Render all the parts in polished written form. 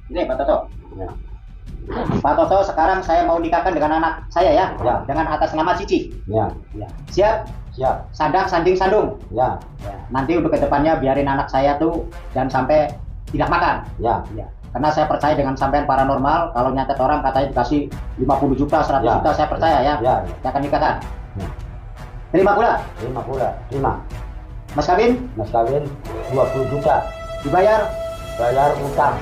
Ini Pak Toto. Ya. Pak Toto, sekarang saya mau nikahkan dengan anak saya ya, Ya. dengan atas nama Cici. Ya. Ya. Siap? Siap. Sandang, sanding, sandung. Ya. Ya. Nanti untuk kedepannya biarin anak saya tuh jangan sampai tidak makan. Ya. Ya. Karena saya percaya dengan sampean paranormal, kalau nyatet orang katanya dikasih 50 juta, 100 Ya. juta, saya percaya ya. Ya. Saya akan nikahkan. Ya. Terima pula. Terima pula. Terima. Mas kawin Mas kawin 20 juta. dibayar. Bayar utang.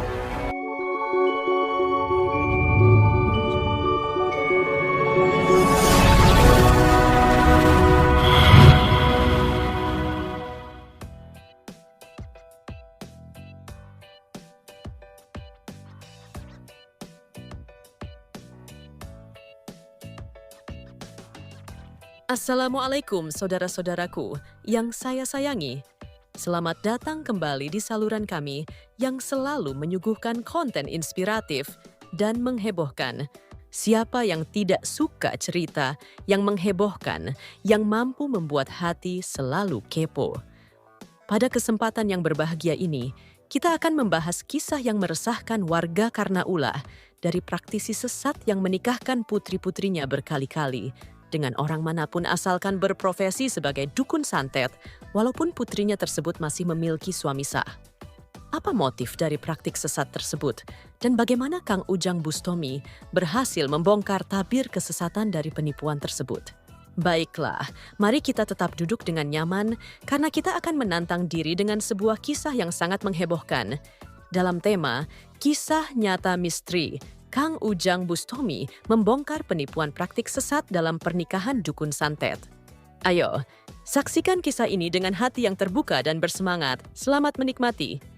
Assalamualaikum saudara-saudaraku yang saya sayangi. Selamat datang kembali di saluran kami yang selalu menyuguhkan konten inspiratif dan menghebohkan. Siapa yang tidak suka cerita yang menghebohkan, yang mampu membuat hati selalu kepo? Pada kesempatan yang berbahagia ini, kita akan membahas kisah yang meresahkan warga karena ulah dari praktisi sesat yang menikahkan putri-putrinya berkali-kali dengan orang manapun asalkan berprofesi sebagai dukun santet, walaupun putrinya tersebut masih memiliki suami sah. Apa motif dari praktik sesat tersebut? Dan bagaimana Kang Ujang Bustomi berhasil membongkar tabir kesesatan dari penipuan tersebut? Baiklah, mari kita tetap duduk dengan nyaman karena kita akan menantang diri dengan sebuah kisah yang sangat menghebohkan. Dalam tema, Kisah Nyata Misteri, Kang Ujang Bustomi membongkar penipuan praktik sesat dalam pernikahan dukun santet. Ayo, saksikan kisah ini dengan hati yang terbuka dan bersemangat. Selamat menikmati.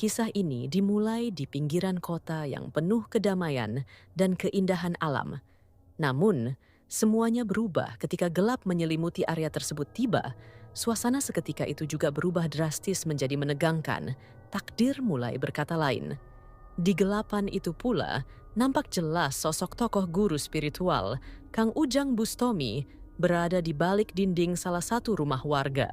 Kisah ini dimulai di pinggiran kota yang penuh kedamaian dan keindahan alam. Namun, semuanya berubah ketika gelap menyelimuti area tersebut tiba. Suasana seketika itu juga berubah drastis menjadi menegangkan. Takdir mulai berkata lain. Di gelapan itu pula, nampak jelas sosok tokoh guru spiritual, Kang Ujang Bustomi, berada di balik dinding salah satu rumah warga.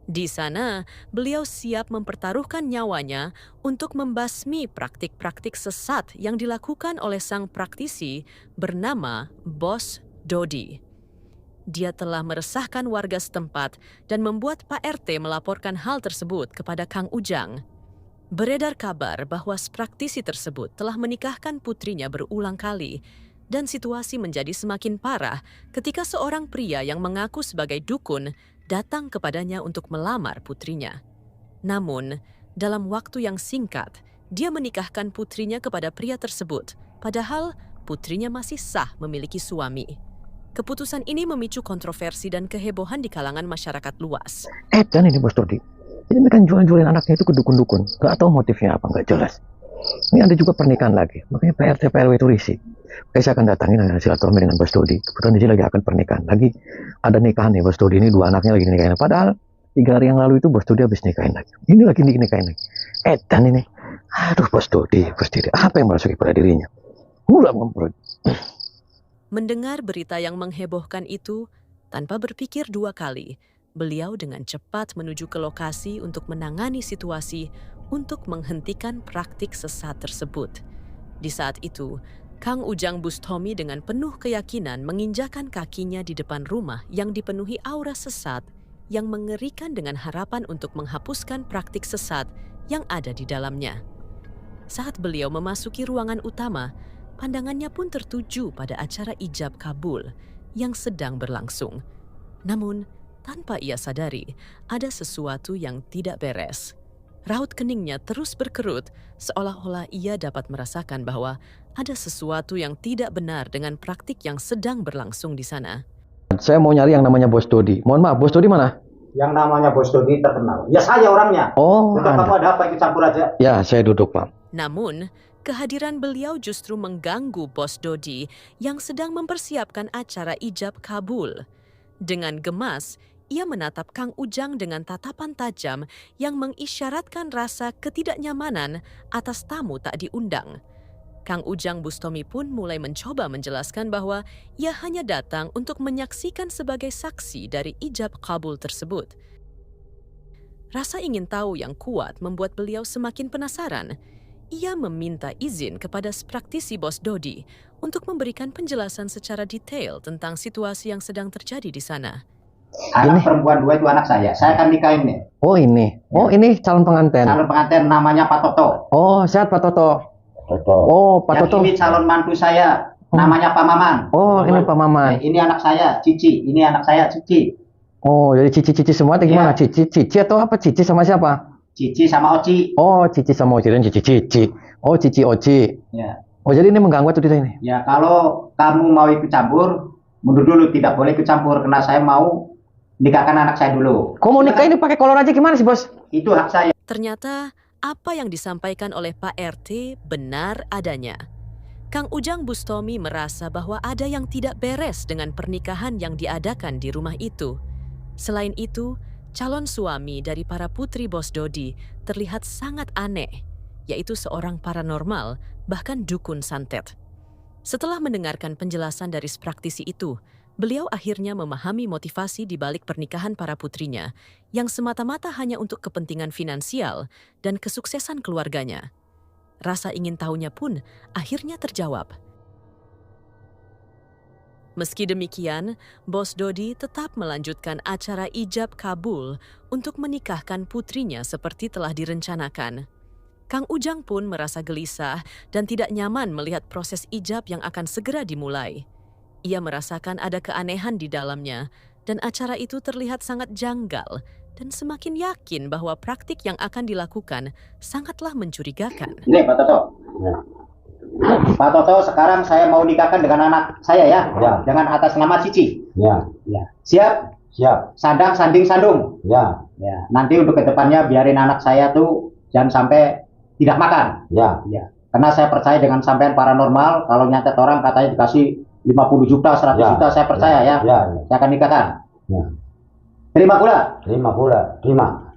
Di sana, beliau siap mempertaruhkan nyawanya untuk membasmi praktik-praktik sesat yang dilakukan oleh sang praktisi bernama Bos Dodi. Dia telah meresahkan warga setempat dan membuat Pak RT melaporkan hal tersebut kepada Kang Ujang. Beredar kabar bahwa praktisi tersebut telah menikahkan putrinya berulang kali dan situasi menjadi semakin parah ketika seorang pria yang mengaku sebagai dukun datang kepadanya untuk melamar putrinya. Namun, dalam waktu yang singkat, dia menikahkan putrinya kepada pria tersebut, padahal putrinya masih sah memiliki suami. Keputusan ini memicu kontroversi dan kehebohan di kalangan masyarakat luas. Dan ini Bos Dodi, ini kan jual-jualin anaknya itu ke dukun-dukun, gak tahu motifnya apa, gak jelas. Ini ada juga pernikahan lagi, makanya PRT PRW itu risih. Oke, saya akan datangin silaturahmi dengan Bos Dodi. Kebetulan di sini lagi akan pernikahan. Lagi ada nikahan nih Bos Dodi, ini dua anaknya lagi nikahin. Padahal 3 hari yang lalu itu Bos Dodi habis nikahin lagi. Ini lagi dinikahin lagi. Dan ini, aduh Bos Dodi, apa yang merasuki pada dirinya? Mendengar berita yang menghebohkan itu, tanpa berpikir 2 kali, beliau dengan cepat menuju ke lokasi untuk menangani situasi untuk menghentikan praktik sesat tersebut. Di saat itu, Kang Ujang Bustomi dengan penuh keyakinan menginjakan kakinya di depan rumah yang dipenuhi aura sesat yang mengerikan dengan harapan untuk menghapuskan praktik sesat yang ada di dalamnya. Saat beliau memasuki ruangan utama, pandangannya pun tertuju pada acara ijab kabul yang sedang berlangsung. Namun, tanpa ia sadari, ada sesuatu yang tidak beres. Raut keningnya terus berkerut, seolah-olah ia dapat merasakan bahwa ada sesuatu yang tidak benar dengan praktik yang sedang berlangsung di sana. Saya mau nyari yang namanya Bos Dodi. Mohon maaf, Bos Dodi mana? yang namanya Bos Dodi terkenal. Ya saya orangnya. Oh, Untuk kamu ada apa ikut campur aja. ya saya duduk Pak. Namun, kehadiran beliau justru mengganggu Bos Dodi yang sedang mempersiapkan acara ijab kabul. Dengan gemas, ia menatap Kang Ujang dengan tatapan tajam yang mengisyaratkan rasa ketidaknyamanan atas tamu tak diundang. Kang Ujang Bustomi pun mulai mencoba menjelaskan bahwa ia hanya datang untuk menyaksikan sebagai saksi dari ijab kabul tersebut. Rasa ingin tahu yang kuat membuat beliau semakin penasaran. Ia meminta izin kepada praktisi Bos Dodi untuk memberikan penjelasan secara detail tentang situasi yang sedang terjadi di sana. Anak perempuan 2 itu anak saya. Saya akan nikahin nih. Oh ini. Oh ini calon pengantin. Calon pengantin namanya Pak Toto. Oh sehat Pak Toto. Toto. Oh Pak Yang Toto. ini calon mantu saya. Namanya Pak Maman. Oh ini Pak Maman. Ini anak saya Cici. Ini anak saya Cici. Oh jadi cici-cici semua atau gimana? Cici atau apa? Cici sama siapa? Cici sama Oci. Oh Cici sama Oci dan cici-cici. Oh Cici Oci. Ya. Oh jadi ini mengganggu atau tidak ini? Ya kalau kamu mau ikut campur, mundur dulu, tidak boleh ikut campur karena saya mau nikahkan anak saya dulu. Kok mau nikah ini pakai kolor aja gimana sih Bos? Itu hak saya. Ternyata apa yang disampaikan oleh Pak RT benar adanya. Kang Ujang Bustomi merasa bahwa ada yang tidak beres dengan pernikahan yang diadakan di rumah itu. Selain itu, calon suami dari para putri Bos Dodi terlihat sangat aneh, yaitu seorang paranormal, bahkan dukun santet. Setelah mendengarkan penjelasan dari praktisi itu, beliau akhirnya memahami motivasi di balik pernikahan para putrinya yang semata-mata hanya untuk kepentingan finansial dan kesuksesan keluarganya. Rasa ingin tahunya pun akhirnya terjawab. Meski demikian, Bos Dodi tetap melanjutkan acara ijab kabul untuk menikahkan putrinya seperti telah direncanakan. Kang Ujang pun merasa gelisah dan tidak nyaman melihat proses ijab yang akan segera dimulai. Ia merasakan ada keanehan di dalamnya dan acara itu terlihat sangat janggal dan semakin yakin bahwa praktik yang akan dilakukan sangatlah mencurigakan. Ini Pak Toto. Ya. Pak Toto, sekarang saya mau nikahkan dengan anak saya ya. Ya. Dengan atas nama Cici. Ya. Ya. Siap? Siap. Sandang, sanding, sandung. Ya. Ya. Nanti untuk kedepannya biarin anak saya tuh jangan sampai tidak makan. Ya. Ya. Karena saya percaya dengan sampean paranormal. Kalau nyantet orang katanya dikasih 50 juta, 100 Ya. juta, saya percaya ya. Ya. Saya akan nikahkan. Ya. Terima pula. Terima pula. Terima.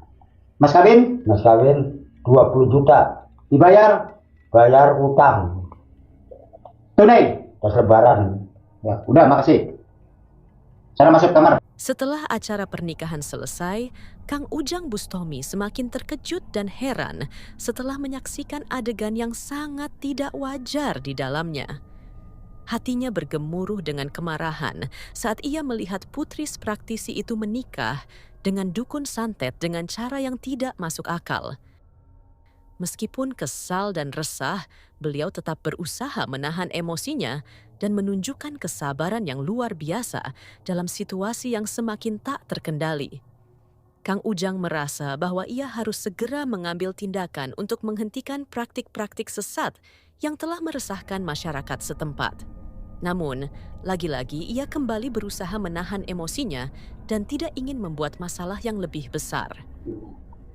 Mas kawin Mas kawin 20 juta. dibayar Bayar utang. tunai. Pas lebaran. Ya, udah makasih. Saya masuk kamar. Setelah acara pernikahan selesai, Kang Ujang Bustomi semakin terkejut dan heran setelah menyaksikan adegan yang sangat tidak wajar di dalamnya. Hatinya bergemuruh dengan kemarahan saat ia melihat putri praktisi itu menikah dengan dukun santet dengan cara yang tidak masuk akal. Meskipun kesal dan resah, beliau tetap berusaha menahan emosinya dan menunjukkan kesabaran yang luar biasa dalam situasi yang semakin tak terkendali. Kang Ujang merasa bahwa ia harus segera mengambil tindakan untuk menghentikan praktik-praktik sesat yang telah meresahkan masyarakat setempat. Namun, lagi-lagi ia kembali berusaha menahan emosinya dan tidak ingin membuat masalah yang lebih besar.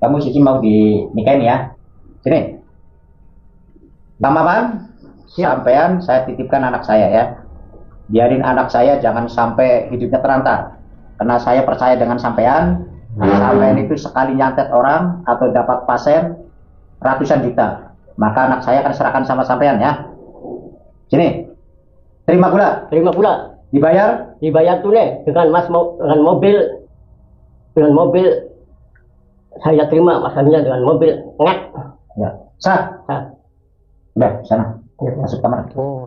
Kamu Cici mau dinikahin ya? Sini. Bang Maman, sampean saya titipkan anak saya ya. Biarin anak saya jangan sampai hidupnya terantar. Karena saya percaya dengan sampean. Sampean itu sekali nyantet orang atau dapat pasien ratusan juta. Maka anak saya akan serahkan sama sampean ya. Sini. Terima pula. Terima pula. Dibayar Dibayar tunai dengan mobil saya terima masalahnya dengan mobil ngat. ya. Sah. Sah. Udah, sana. Masuk kamar. Oh.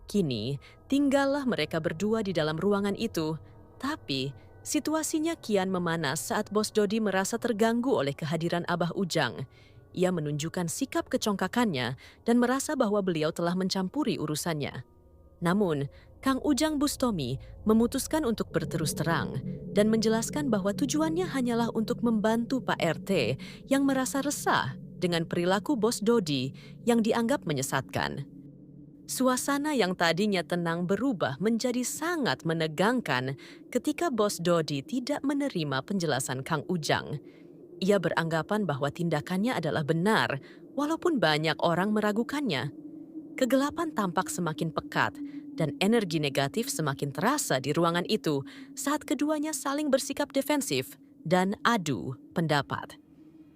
Kini, tinggallah mereka berdua di dalam ruangan itu. Tapi, situasinya kian memanas saat Bos Dodi merasa terganggu oleh kehadiran Abah Ujang. Ia menunjukkan sikap kecongkakannya dan merasa bahwa beliau telah mencampuri urusannya. Namun, Kang Ujang Bustomi memutuskan untuk berterus terang dan menjelaskan bahwa tujuannya hanyalah untuk membantu Pak RT yang merasa resah dengan perilaku Bos Dodi yang dianggap menyesatkan. Suasana yang tadinya tenang berubah menjadi sangat menegangkan ketika Bos Dodi tidak menerima penjelasan Kang Ujang. Ia beranggapan bahwa tindakannya adalah benar, walaupun banyak orang meragukannya. Kegelapan tampak semakin pekat, dan energi negatif semakin terasa di ruangan itu saat keduanya saling bersikap defensif dan adu pendapat.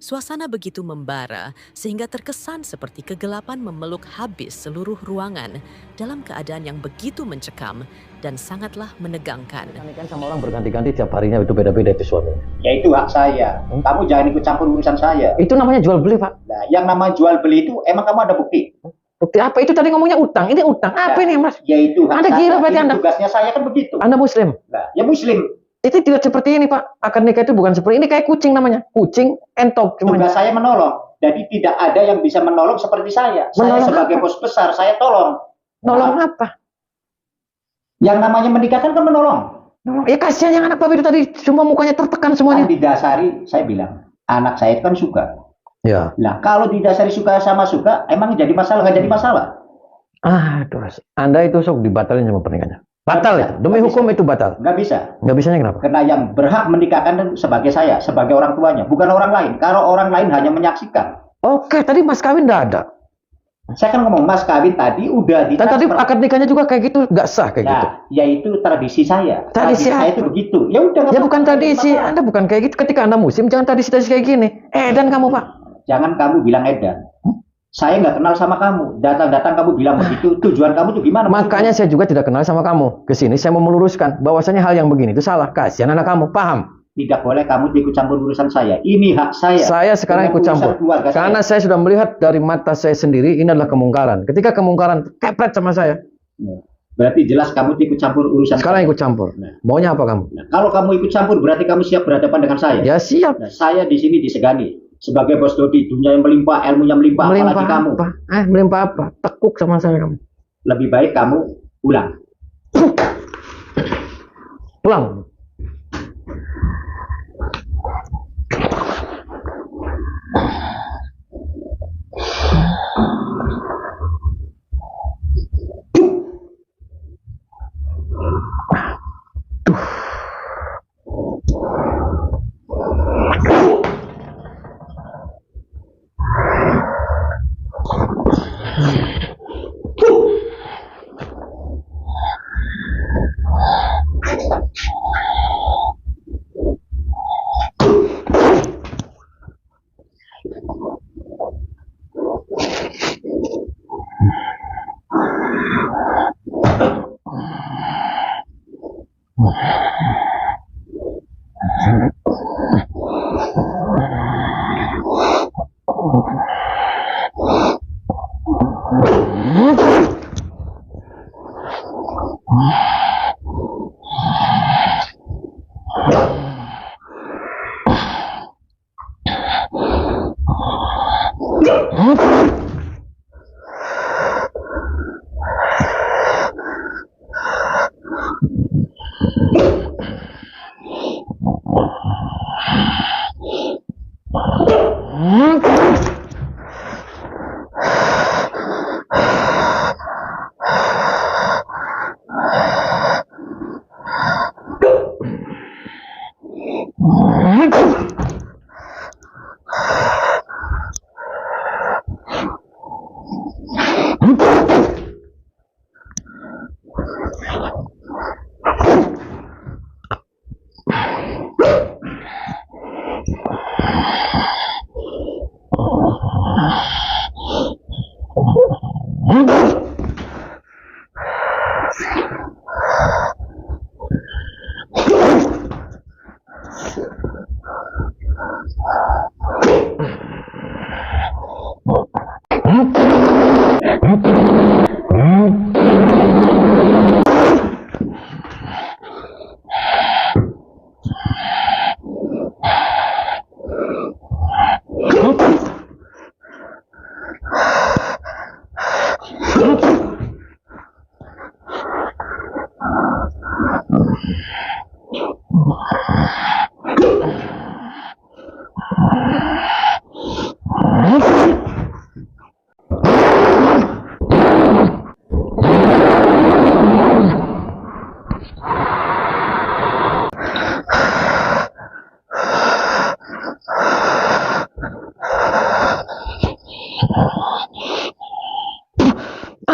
Suasana begitu membara sehingga terkesan seperti kegelapan memeluk habis seluruh ruangan dalam keadaan yang begitu mencekam dan sangatlah menegangkan. Kan sama orang berganti-ganti tiap harinya itu beda-beda itu suaminya. Ya itu hak saya. Kamu jangan ikut campur urusan saya. Itu namanya jual beli, Pak. Nah, yang namanya jual beli itu emang kamu ada bukti? Bukti apa? Itu tadi ngomongnya utang. Ini utang. Apa ini, Mas? Ya itu hak Anda saya. gila berarti Ini Anda. tugasnya saya kan begitu. Anda Muslim. Nah, ya Muslim. Itu tidak seperti ini, Pak. Akad nikah itu bukan seperti ini. Kayak kucing namanya. Kucing entok Tugas semuanya. saya menolong. Jadi tidak ada yang bisa menolong seperti saya. Menolong Saya sebagai apa? bos besar, saya tolong. Nolong Nah, apa? yang namanya menikahkan kan menolong. Nolong. Ya kasihan yang anak Bapak itu tadi semua mukanya tertekan Kan semuanya. didasari, saya bilang, anak saya itu kan suka. Ya. Nah, kalau didasari suka sama suka, emang jadi masalah, nggak jadi masalah. Aduh, Anda itu sok dibatalin sama pernikahannya. Batal Nggak itu. bisa, Demi nggak hukum bisa. itu batal. Nggak bisa. Nggak bisanya kenapa? Karena yang berhak menikahkan itu sebagai saya, sebagai orang tuanya, bukan orang lain. Kalau orang lain hanya menyaksikan. Oke, tadi mas kawin nggak ada. Saya kan ngomong, mas kawin tadi udah Dan tadi ditransfer. akad nikahnya juga kayak gitu, nggak sah kayak gitu. Nah, yaitu tradisi saya. Tradisi saya apa? itu begitu. Ya udah. nggak Ya apa-apa, bukan nggak jadi tradisi, masalah. Anda bukan kayak gitu. Ketika Anda musim, jangan tradisi-tradisi kayak gini. Dan kamu Pak. Jangan kamu bilang edan. Saya nggak kenal sama kamu. Datang-datang kamu bilang begitu. Tujuan kamu tuh gimana? Makanya saya juga tidak kenal sama kamu. Kesini saya mau meluruskan bahwasanya hal yang begini itu salah. Kasihan anak kamu, paham? Tidak boleh kamu ikut campur urusan saya. Ini hak saya. Saya sekarang Dengan ikut urusan campur. keluarga Karena saya sudah melihat dari mata saya sendiri, ini adalah kemungkaran. Ketika kemungkaran kepret sama saya, Berarti jelas kamu ikut campur urusan sekarang saya. ikut campur. Nah. Maunya apa kamu? Nah, kalau kamu ikut campur berarti kamu siap berhadapan dengan saya. Ya siap. Nah, saya di sini disegani sebagai bos Dodi, dunia yang melimpah, ilmunya melimpah, Melimpah apalagi kamu. apa? Melimpah apa? Tekuk sama saya kamu. Lebih baik kamu pulang. Pulang.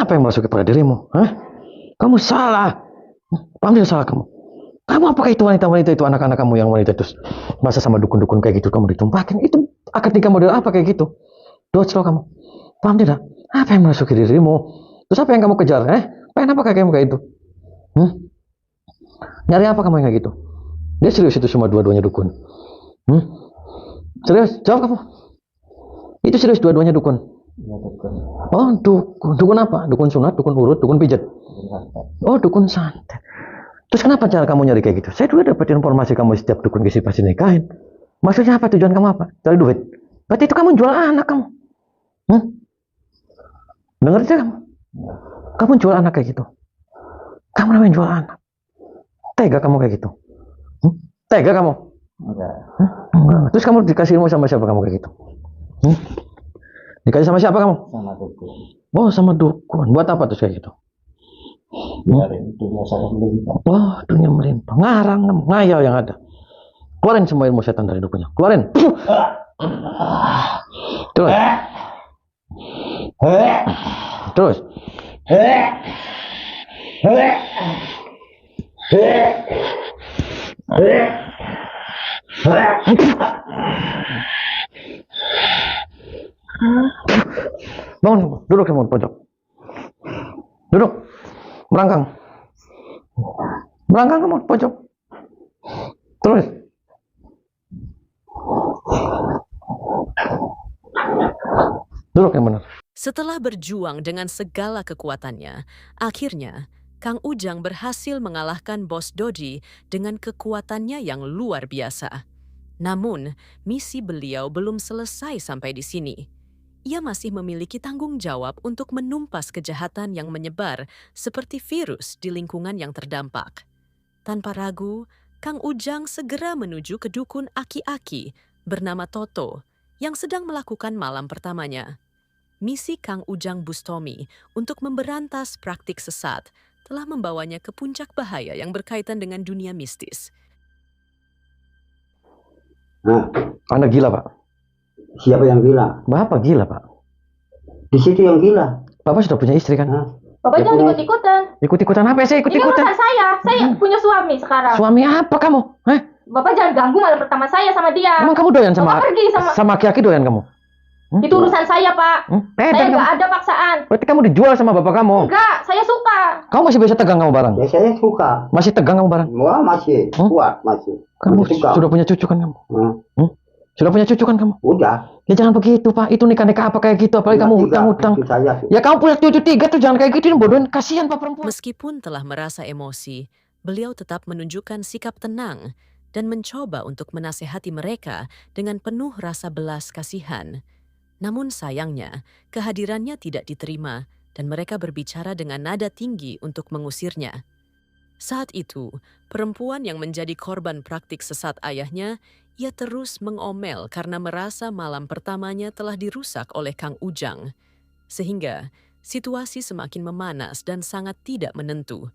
Siapa yang merasuki pada dirimu? Hah? Kamu salah. Paham tidak salah kamu? Kamu apakah itu wanita-wanita itu anak-anak kamu yang wanita terus masa sama dukun-dukun kayak gitu kamu ditumpahkan? Itu akad nikah model apa kayak gitu? Doclo kamu. Paham tidak? Apa yang merasuki dirimu? Terus apa yang kamu kejar? Pengen apa kamu kayak itu? Nyari apa kamu yang kayak gitu? Dia serius itu semua dua-duanya dukun. Serius? Jawab kamu. Itu serius dua-duanya dukun. Ya, dukun. Oh, dukun. Dukun apa? Dukun sunat, dukun urut, dukun pijat. Oh, dukun santet. Terus kenapa cara kamu nyari kayak gitu? Saya juga dapat informasi kamu setiap dukun kisi pasti nikahin. Maksudnya apa? Tujuan kamu apa? Cari duit. Berarti itu kamu jual anak kamu. Dengar aja kamu. Kamu jual anak kayak gitu. Kamu namanya jual anak. Tega kamu kayak gitu. Tega kamu. Enggak. Enggak. Terus kamu dikasih ilmu sama siapa kamu kayak gitu? Dikasih sama siapa kamu? Sama dukun. Oh, sama dukun. Buat apa terus kayak gitu? Biarin dunia saya melimpah. Wah, dunia melimpah. Ngarang, ngayal yang ada. Keluarin semua ilmu setan dari dukunnya. Keluarin. Terus. Terus. Bangun, duduk kamu di pojok. Duduk. Merangkang. Merangkang kamu di pojok. Terus. Duduk yang benar. Setelah berjuang dengan segala kekuatannya, akhirnya Kang Ujang berhasil mengalahkan Bos Dodi dengan kekuatannya yang luar biasa. Namun, misi beliau belum selesai sampai di sini. Ia masih memiliki tanggung jawab untuk menumpas kejahatan yang menyebar seperti virus di lingkungan yang terdampak. Tanpa ragu, Kang Ujang segera menuju ke dukun aki-aki bernama Toto yang sedang melakukan malam pertamanya. Misi Kang Ujang Bustomi untuk memberantas praktik sesat telah membawanya ke puncak bahaya yang berkaitan dengan dunia mistis. Anda gila, Pak. Siapa yang gila? Bapak gila, Pak. Di situ yang gila. Bapak sudah punya istri kan? Bapak jangan ikut-ikutan. Ikut-ikutan apa ya? Saya Ini kan ikut-ikutan. urusan saya. Saya punya suami sekarang. Suami apa kamu? Bapak jangan ganggu malam pertama saya sama dia. Emang kamu doyan sama Bapak pergi sama aki-aki doyan kamu? itu urusan saya, Pak. Saya Kamu. nggak ada paksaan. Berarti kamu dijual sama bapak kamu? Enggak, saya suka. Kamu masih bisa tegang kamu bareng? Ya saya suka. Masih tegang kamu bareng? Wah masih kuat masih. Kamu Suka. sudah punya cucu kan kamu? Sudah punya cucu kan kamu? Udah. Ya jangan begitu, Pak. Itu nikah-nikah apa kayak gitu? Apalagi kamu hutang-hutang. Ya kamu punya cucu 3 tuh jangan kayak gitu. Bodohin, kasihan Pak perempuan. Meskipun telah merasa emosi, beliau tetap menunjukkan sikap tenang dan mencoba untuk menasehati mereka dengan penuh rasa belas kasihan. Namun sayangnya, kehadirannya tidak diterima dan mereka berbicara dengan nada tinggi untuk mengusirnya. Saat itu, perempuan yang menjadi korban praktik sesat ayahnya, ia terus mengomel karena merasa malam pertamanya telah dirusak oleh Kang Ujang. Sehingga situasi semakin memanas dan sangat tidak menentu.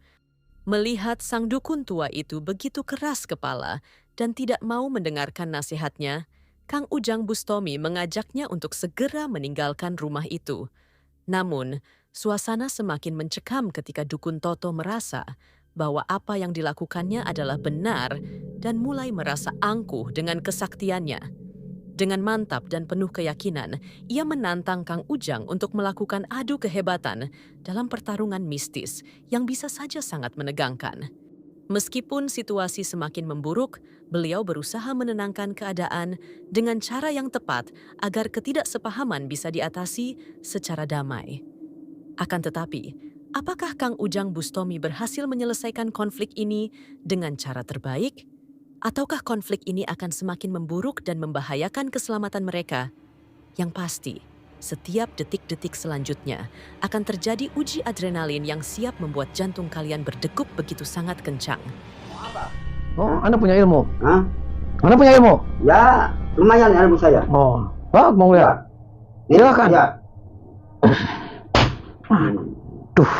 Melihat sang dukun tua itu begitu keras kepala dan tidak mau mendengarkan nasihatnya, Kang Ujang Bustomi mengajaknya untuk segera meninggalkan rumah itu. Namun, suasana semakin mencekam ketika dukun Toto merasa bahwa apa yang dilakukannya adalah benar dan mulai merasa angkuh dengan kesaktiannya. Dengan mantap dan penuh keyakinan, ia menantang Kang Ujang untuk melakukan adu kehebatan dalam pertarungan mistis yang bisa saja sangat menegangkan. Meskipun situasi semakin memburuk, beliau berusaha menenangkan keadaan dengan cara yang tepat agar ketidaksepahaman bisa diatasi secara damai. Akan tetapi, apakah Kang Ujang Bustomi berhasil menyelesaikan konflik ini dengan cara terbaik? Ataukah konflik ini akan semakin memburuk dan membahayakan keselamatan mereka? Yang pasti, setiap detik-detik selanjutnya akan terjadi uji adrenalin yang siap membuat jantung kalian berdegup begitu sangat kencang. Oh, Anda punya ilmu? Hah? Anda punya ilmu? Ya lumayan ilmu saya. Oh, Pak mau lihat? Silakan. Ya. Duh.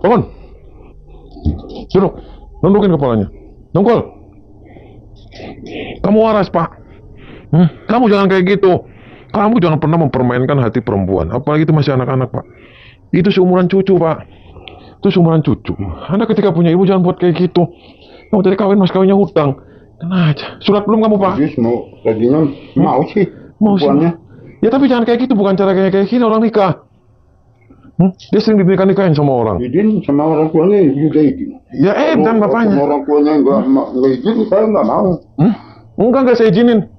Bangun. Duduk. Nundukin kepalanya. Dongkol. Kamu waras, Pak. Kamu jangan kayak gitu. Kamu jangan pernah mempermainkan hati perempuan. Apalagi itu masih anak-anak, Pak. Itu seumuran cucu, Pak. Itu seumuran cucu. Anda ketika punya ibu jangan buat kayak gitu. Kamu tadi kawin, mas kawinnya hutang. Kena aja. Surat belum kamu, Pak? Terus tadinya mau sih. Mau sih. Ya tapi jangan kayak gitu. Bukan cara kayak gini orang nikah. Dia sering dinikah-nikahin sama orang. Izin sama orang tuanya juga izin. Ya dan bapaknya. Sama orang tuanya nggak izin, saya nggak mau. Enggak saya izinin.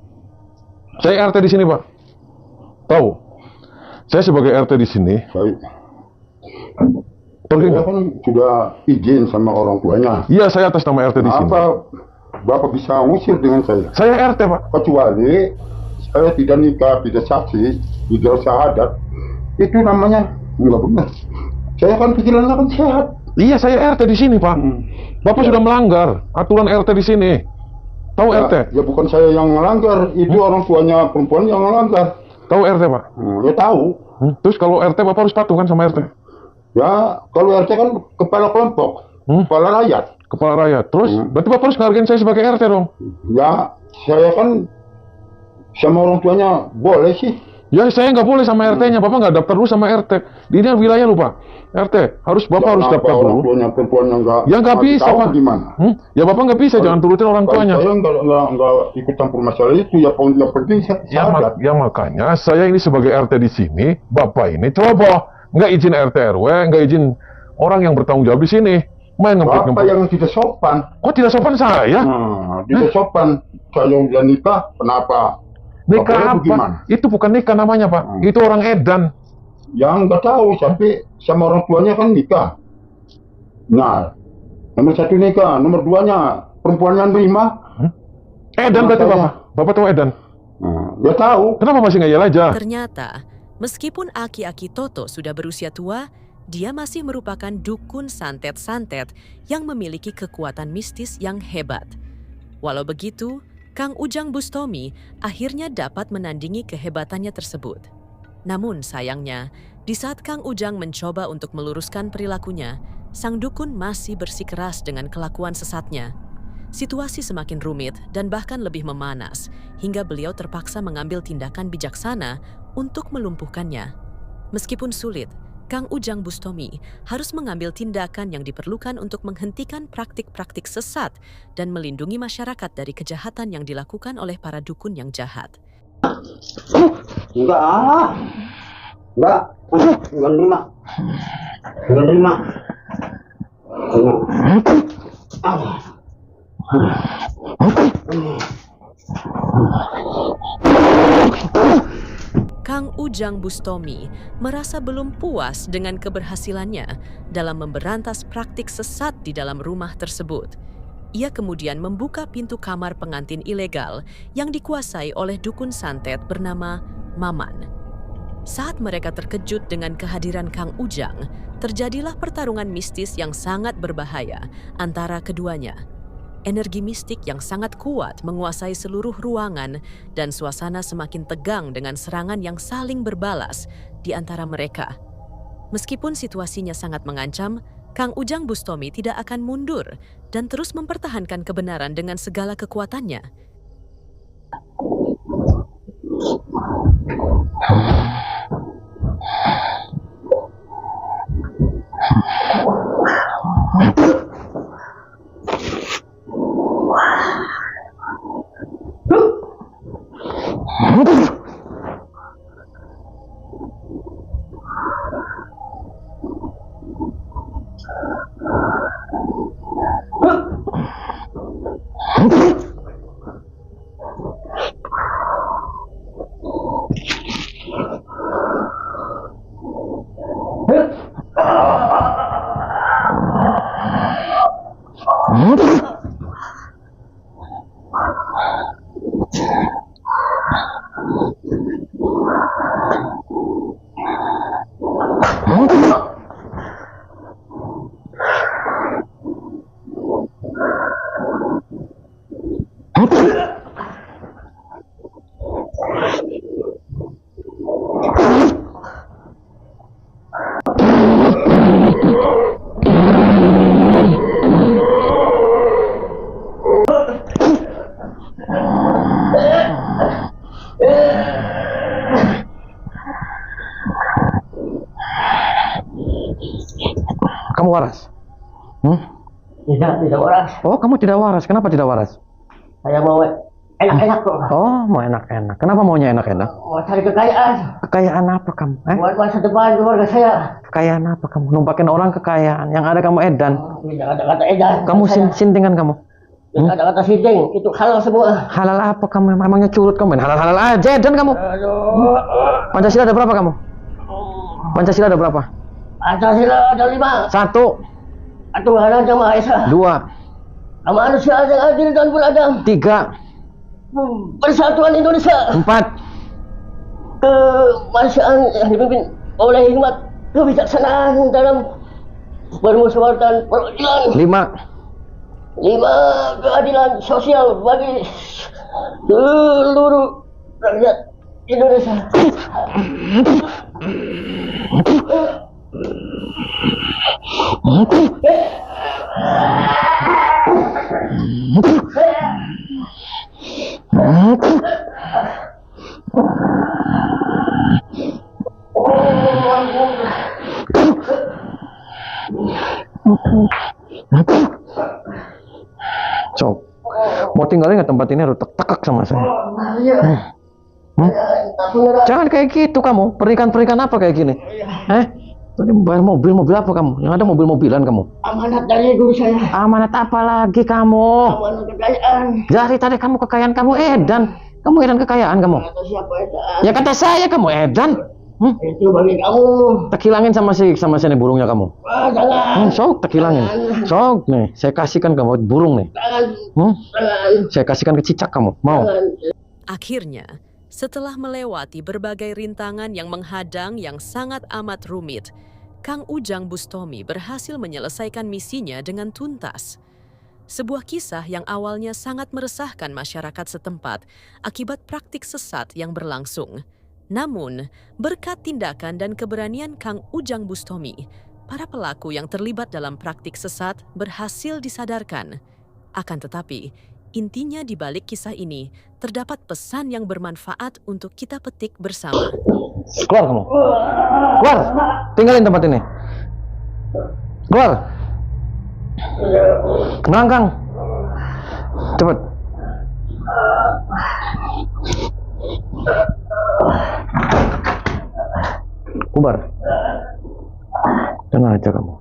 Saya RT di sini, Pak. Tahu? Saya sebagai RT di sini. Saya kan sudah izin sama orang tuanya. Iya, saya atas nama RT di sini. Apa Bapak bisa ngusir dengan saya? Saya RT, Pak. Kecuali saya tidak nikah, tidak saksi, tidak syahadat. Itu namanya nggak benar. Saya kan pikirannya kan sehat. Iya, saya RT di sini, Pak. Bapak sudah melanggar aturan RT di sini. Tahu ya, RT? Ya bukan saya yang melanggar, itu orang tuanya perempuan yang melanggar. Tahu RT, Pak? Ya tahu. Terus kalau RT Bapak harus patuh kan sama RT? Ya, kalau RT kan kepala kelompok, kepala rakyat. Kepala rakyat. Terus berarti Bapak harus ngargain saya sebagai RT dong? Ya, saya kan sama orang tuanya boleh sih. Ya saya nggak boleh sama RT-nya, Bapak nggak daftar dulu sama RT. Di ini wilayah lupa. RT, Bapak harus daftar dulu. Orang tuanya perempuannya nggak bisa, Pak. Gimana? Ya Bapak nggak bisa, jangan turutin orang tuanya. Saya nggak ikut campur masalah itu, ya penting saya. Ya makanya saya ini sebagai RT di sini, Bapak ini coba nggak izin RT RW, nggak izin orang yang bertanggung jawab di sini. Main ngempet-ngempet. Bapak yang tidak sopan. Kok tidak sopan saya? Tidak sopan. Saya udah nikah, kenapa? Nikah apa? Itu bukan nikah namanya, Pak. Itu orang edan. Ya nggak tahu, tapi sama orang tuanya kan nikah. Nah, nomor satu nikah, nomor duanya perempuan yang nerima. Edan berarti Bapak. Bapak tahu edan? Ya tahu. Kenapa masih ngeyel aja? Ternyata, meskipun aki-aki Toto sudah berusia tua, dia masih merupakan dukun santet-santet yang memiliki kekuatan mistis yang hebat. Walau begitu, Kang Ujang Bustomi akhirnya dapat menandingi kehebatannya tersebut. Namun sayangnya, di saat Kang Ujang mencoba untuk meluruskan perilakunya, sang dukun masih bersikeras dengan kelakuan sesatnya. Situasi semakin rumit dan bahkan lebih memanas, hingga beliau terpaksa mengambil tindakan bijaksana untuk melumpuhkannya. Meskipun sulit, Kang Ujang Bustomi harus mengambil tindakan yang diperlukan untuk menghentikan praktik-praktik sesat dan melindungi masyarakat dari kejahatan yang dilakukan oleh para dukun yang jahat. Enggak terima. Kang Ujang Bustomi merasa belum puas dengan keberhasilannya dalam memberantas praktik sesat di dalam rumah tersebut. Ia kemudian membuka pintu kamar pengantin ilegal yang dikuasai oleh dukun santet bernama Maman. Saat mereka terkejut dengan kehadiran Kang Ujang, terjadilah pertarungan mistis yang sangat berbahaya antara keduanya. Energi mistik yang sangat kuat menguasai seluruh ruangan dan suasana semakin tegang dengan serangan yang saling berbalas di antara mereka. Meskipun situasinya sangat mengancam, Kang Ujang Bustomi tidak akan mundur dan terus mempertahankan kebenaran dengan segala kekuatannya. Kamu waras? Tidak waras. Oh, kamu tidak waras. Kenapa tidak waras? Saya mau enak-enak kok. Oh, mau enak-enak. Kenapa maunya enak-enak? Mau cari kekayaan. Kekayaan apa kamu? Buat masa depan keluarga saya. Kekayaan apa kamu? Numpakin orang kekayaan. Yang ada kamu edan. Tidak ada kata edan. Kamu sintingan kamu. Tidak ada kata sinting. Itu halal semua. Halal apa kamu? Memangnya curut kamu? Halal-halal aja edan kamu. Aduh. Pancasila ada berapa kamu? Pancasila ada berapa? Pancasila ada 5. 1. Tuhan Yang Maha Esa. 2. Manusia yang adil dan beradab. 3. Persatuan Indonesia. 4. Kemanusiaan yang dipimpin oleh hikmat kebijaksanaan dalam permusyawaratan perwakilan. 5. 5. Keadilan sosial bagi seluruh rakyat Indonesia. So, mau tinggalin nggak tempat ini? Harus tekak sama saya. Jangan kayak gitu kamu. Pernikahan apa kayak gini? Tadi bayar mobil apa kamu? Yang ada mobil-mobilan kamu. Amanat dari guru saya. Amanat apa lagi kamu? Amanat kekayaan. Dari tadi kamu kekayaan kamu edan. Kamu edan kekayaan kamu. Kata siapa edan? Ya kata saya kamu edan. Itu bagi kamu. Tekilangin sama sini burungnya kamu. Jangan. Sok tekilangin. Sok nih, saya kasihkan kamu burung nih. Jangan. Saya kasihkan ke cicak kamu. Mau? Akhirnya, Setelah melewati berbagai rintangan yang menghadang yang sangat amat rumit, Kang Ujang Bustomi berhasil menyelesaikan misinya dengan tuntas. Sebuah kisah yang awalnya sangat meresahkan masyarakat setempat akibat praktik sesat yang berlangsung. Namun, berkat tindakan dan keberanian Kang Ujang Bustomi, para pelaku yang terlibat dalam praktik sesat berhasil disadarkan. Akan tetapi, intinya di balik kisah ini terdapat pesan yang bermanfaat untuk kita petik bersama. Keluar kamu. Keluar. Tinggalin tempat ini. Keluar. Melangkang. Cepat. Bubar. Tenang aja kamu.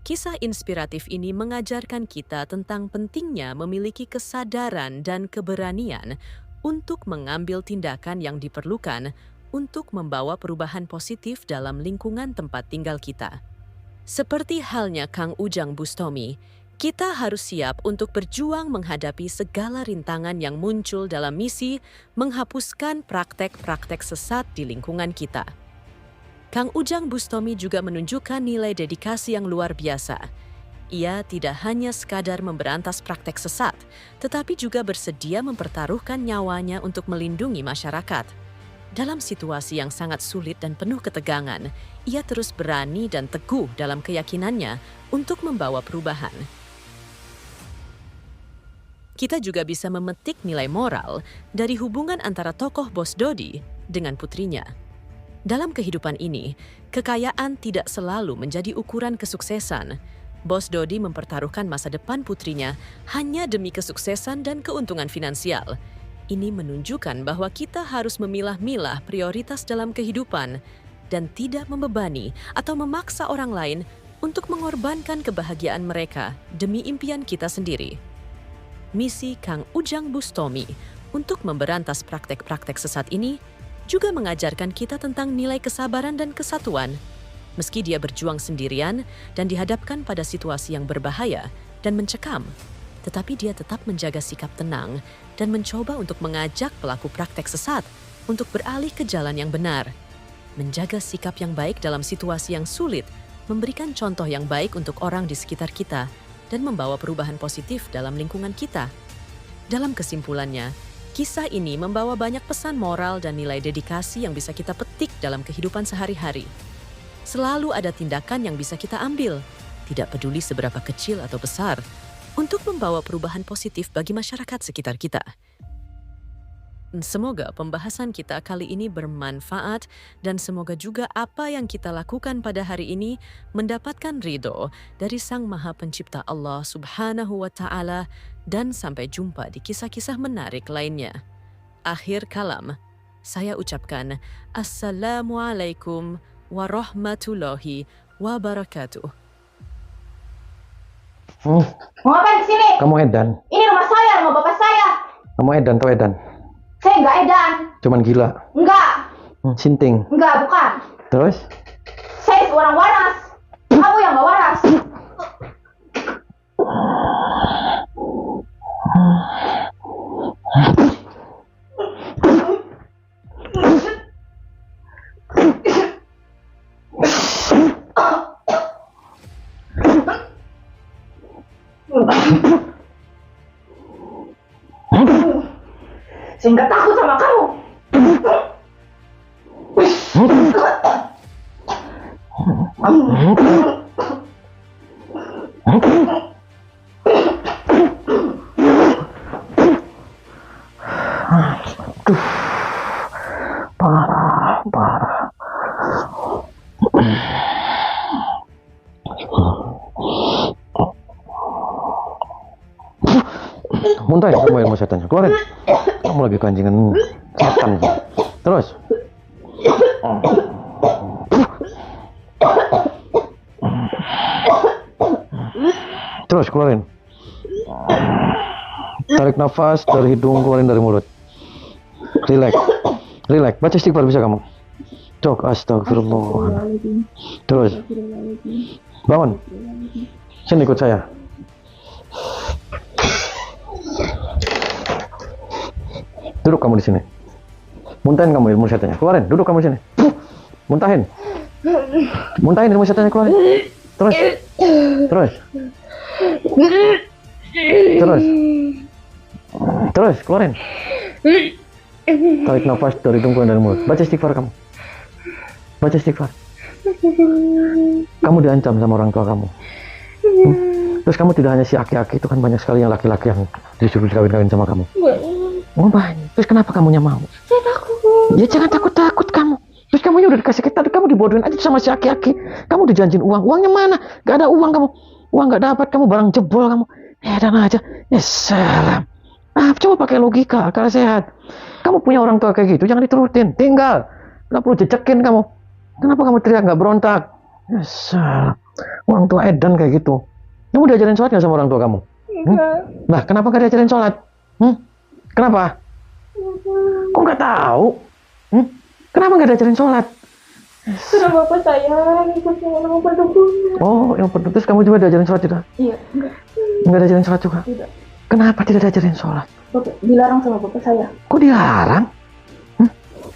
Kisah inspiratif ini mengajarkan kita tentang pentingnya memiliki kesadaran dan keberanian untuk mengambil tindakan yang diperlukan untuk membawa perubahan positif dalam lingkungan tempat tinggal kita. Seperti halnya Kang Ujang Bustomi, kita harus siap untuk berjuang menghadapi segala rintangan yang muncul dalam misi menghapuskan praktek-praktek sesat di lingkungan kita. Kang Ujang Bustomi juga menunjukkan nilai dedikasi yang luar biasa. Ia tidak hanya sekadar memberantas praktek sesat, tetapi juga bersedia mempertaruhkan nyawanya untuk melindungi masyarakat. Dalam situasi yang sangat sulit dan penuh ketegangan, ia terus berani dan teguh dalam keyakinannya untuk membawa perubahan. Kita juga bisa memetik nilai moral dari hubungan antara tokoh Bos Dodi dengan putrinya. Dalam kehidupan ini, kekayaan tidak selalu menjadi ukuran kesuksesan. Bos Dodi mempertaruhkan masa depan putrinya hanya demi kesuksesan dan keuntungan finansial. Ini menunjukkan bahwa kita harus memilah-milah prioritas dalam kehidupan dan tidak membebani atau memaksa orang lain untuk mengorbankan kebahagiaan mereka demi impian kita sendiri. Misi Kang Ujang Bustomi untuk memberantas praktek-praktek sesat ini juga mengajarkan kita tentang nilai kesabaran dan kesatuan. Meski dia berjuang sendirian dan dihadapkan pada situasi yang berbahaya dan mencekam, tetapi dia tetap menjaga sikap tenang dan mencoba untuk mengajak pelaku praktek sesat untuk beralih ke jalan yang benar. Menjaga sikap yang baik dalam situasi yang sulit, memberikan contoh yang baik untuk orang di sekitar kita, dan membawa perubahan positif dalam lingkungan kita. Dalam kesimpulannya, kisah ini membawa banyak pesan moral dan nilai dedikasi yang bisa kita petik dalam kehidupan sehari-hari. Selalu ada tindakan yang bisa kita ambil, tidak peduli seberapa kecil atau besar, untuk membawa perubahan positif bagi masyarakat sekitar kita. Semoga pembahasan kita kali ini bermanfaat dan semoga juga apa yang kita lakukan pada hari ini mendapatkan ridho dari Sang Maha Pencipta Allah Subhanahu wa Ta'ala, dan sampai jumpa di kisah-kisah menarik lainnya. Akhir kalam, saya ucapkan Assalamualaikum warahmatullahi wabarakatuh. Mau ngapain di sini? Kamu edan. Ini rumah saya, rumah bapak saya. Kamu edan atau edan? Saya nggak edan. Cuman gila. Enggak. Sinting. Enggak, bukan. Terus? Saya seorang waras. Kamu yang nggak waras. Saya nggak takut sama kamu. Parah. Muntah ya kamu ilmu setannya, keluarin. Kamu lagi keanjingan setan. Terus. Terus keluarin. Tarik nafas dari hidung, keluarin dari mulut. Relax. Baca istighfar bisa kamu. Cok, astagfirullah. Terus. Bangun. Sini ikut saya. Duduk kamu di sini. Muntahin kamu ilmu setannya. Keluarin. Duduk kamu di sini. Muntahin. Muntahin ilmu setannya, keluarin. Terus. Terus. Terus. Terus, keluarin. Tarik nafas dari hidung keluar dari mulut. Baca istighfar kamu. Baca istighfar. Kamu diancam sama orang tua kamu. Terus kamu tidak hanya si aki-aki, itu kan banyak sekali yang laki-laki yang disuruh kawin-kawin sama kamu. Oh banyak. Terus kenapa kamunya mau? Saya takut. Ya jangan takut-takut kamu. Terus kamu udah dikasih tadi kamu dibodohin aja sama si aki-aki. Kamu dijanjin uang. Uangnya mana? Gak ada uang kamu. Uang gak dapat, kamu barang jebol kamu. Dan aja. Ya salam. Coba pakai logika, akal sehat. Kamu punya orang tua kayak gitu, jangan diturutin. Tinggal. Gak perlu jejekin kamu. Kenapa kamu teriak gak berontak? Ya salam. Orang tua edan kayak gitu. Kamu diajarin sholat gak sama orang tua kamu? Nah, kenapa gak diajarin sholat? Kenapa? Kok nggak tahu? Kenapa nggak diajarin sholat? Sudah bapak saya ikut sama pendukungnya. Oh, yang penting. Terus kamu juga diajarin sholat juga? Iya, enggak. Nggak diajarin sholat juga? Tidak. Kenapa tidak diajarin sholat? Bapak dilarang sama bapak saya. Kok dilarang?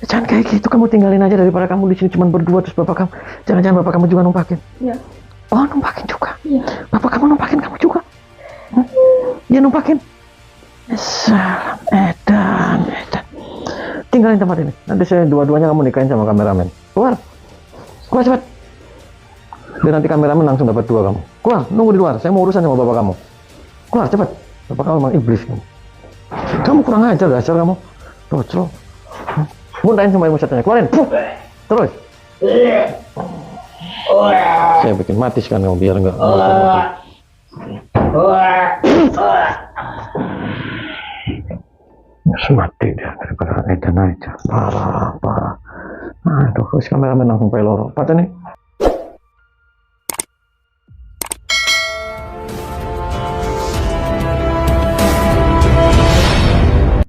Jangan kayak gitu, kamu tinggalin aja daripada kamu di sini cuma berdua terus bapak kamu. Jangan-jangan bapak kamu juga numpakin? Iya. Oh, numpakin juga? Iya. Bapak kamu numpakin kamu juga? Dia numpakin? Salam, edan. Tinggalin tempat ini. Nanti saya dua-duanya kamu nikahin sama kameramen. Keluar cepat. Dan nanti kameramen langsung dapat 2 kamu. Keluar, nunggu di luar. Saya mau urusan sama bapak kamu. Keluar cepat. Bapak kamu memang iblis kamu. Kamu kurang ajar dasar kamu. Tuh, muntahin semua ilmu setannya. Keluarin. Terus. Saya bikin mati sekarang kamu biar enggak. Mati dia daripada edan aja. Parah. Aduh, terus kameramen langsung pelor. Apa nih?